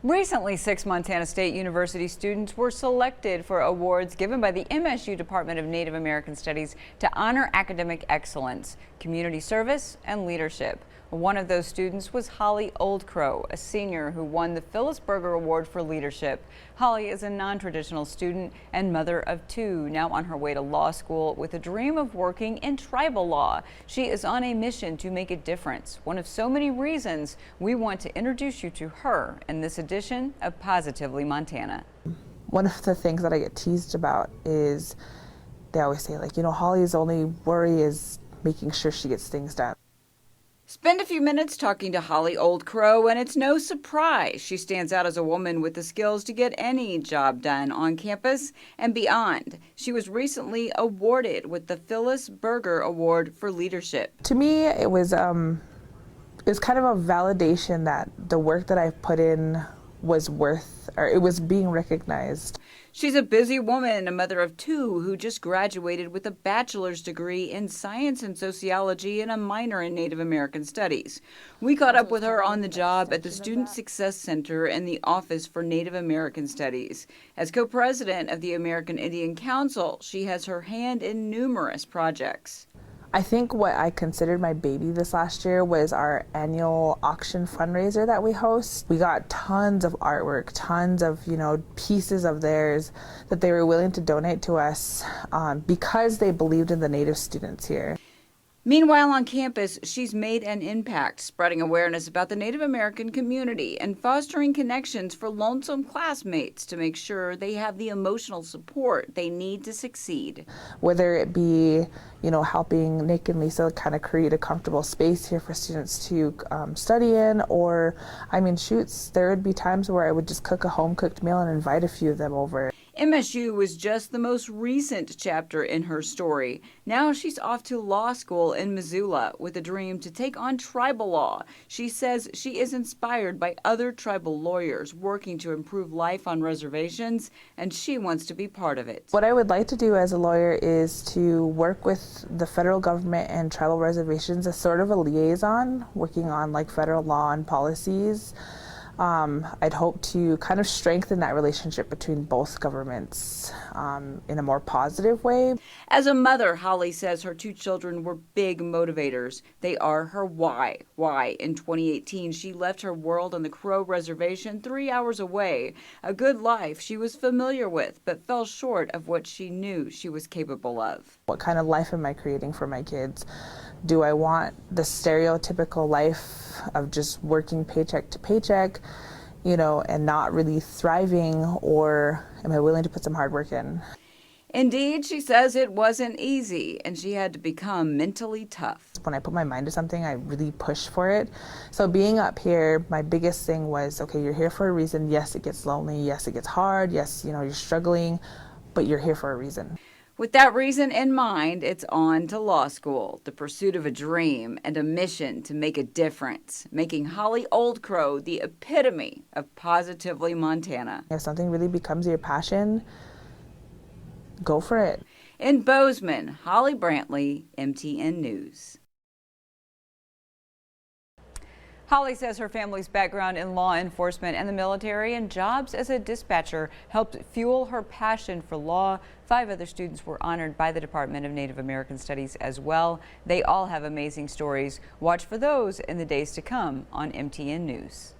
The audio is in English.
Recently, 6 Montana State University students were selected for awards given by the MSU Department of Native American Studies to honor academic excellence, community service, and leadership. One of those students was Holly Oldcrow, a senior who won the Phyllis Berger Award for Leadership. Holly is a non-traditional student and mother of 2, now on her way to law school with a dream of working in tribal law. She is on a mission to make a difference. One of so many reasons we want to introduce you to her in this edition of Positively Montana. One of the things that I get teased about is they always say, like, Holly's only worry is making sure she gets things done. Spend a few minutes talking to Holly Oldcrow, and it's no surprise she stands out as a woman with the skills to get any job done on campus and beyond. She was recently awarded with the Phyllis Berger Award for Leadership. To me, it was kind of a validation that the work that I've put in was it was being recognized. She's a busy woman, a mother of 2 who just graduated with a bachelor's degree in science and sociology and a minor in Native American studies. We caught up with her on the job at the Student Success Center and the Office for Native American Studies. As co-president of the American Indian Council, she has her hand in numerous projects. I think what I considered my baby this last year was our annual auction fundraiser that we host. We got tons of artwork, tons of, pieces of theirs that they were willing to donate to us because they believed in the Native students here. Meanwhile, on campus, she's made an impact, spreading awareness about the Native American community and fostering connections for lonesome classmates to make sure they have the emotional support they need to succeed. Whether it be, helping Nick and Lisa kind of create a comfortable space here for students to study in, or, there would be times where I would just cook a home-cooked meal and invite a few of them over. MSU was just the most recent chapter in her story. Now she's off to law school in Missoula with a dream to take on tribal law. She says she is inspired by other tribal lawyers working to improve life on reservations, and she wants to be part of it. What I would like to do as a lawyer is to work with the federal government and tribal reservations as sort of a liaison, working on federal law and policies. I'd hope to kind of strengthen that relationship between both governments in a more positive way. As a mother, Holly says her 2 children were big motivators. They are her why. Why, in 2018, she left her world on the Crow Reservation 3 hours away, a good life she was familiar with, but fell short of what she knew she was capable of. What kind of life am I creating for my kids? Do I want the stereotypical life of just working paycheck to paycheck, and not really thriving, or am I willing to put some hard work in? Indeed, she says it wasn't easy, and she had to become mentally tough. When I put my mind to something, I really push for it. So being up here, my biggest thing was, okay, you're here for a reason. Yes, it gets lonely. Yes, it gets hard. Yes, you're struggling, but you're here for a reason. With that reason in mind, it's on to law school, the pursuit of a dream and a mission to make a difference, making Holly Oldcrow the epitome of Positively Montana. If something really becomes your passion, go for it. In Bozeman, Holly Brantley, MTN News. Holly says her family's background in law enforcement and the military and jobs as a dispatcher helped fuel her passion for law. 5 other students were honored by the Department of Native American Studies as well. They all have amazing stories. Watch for those in the days to come on MTN News.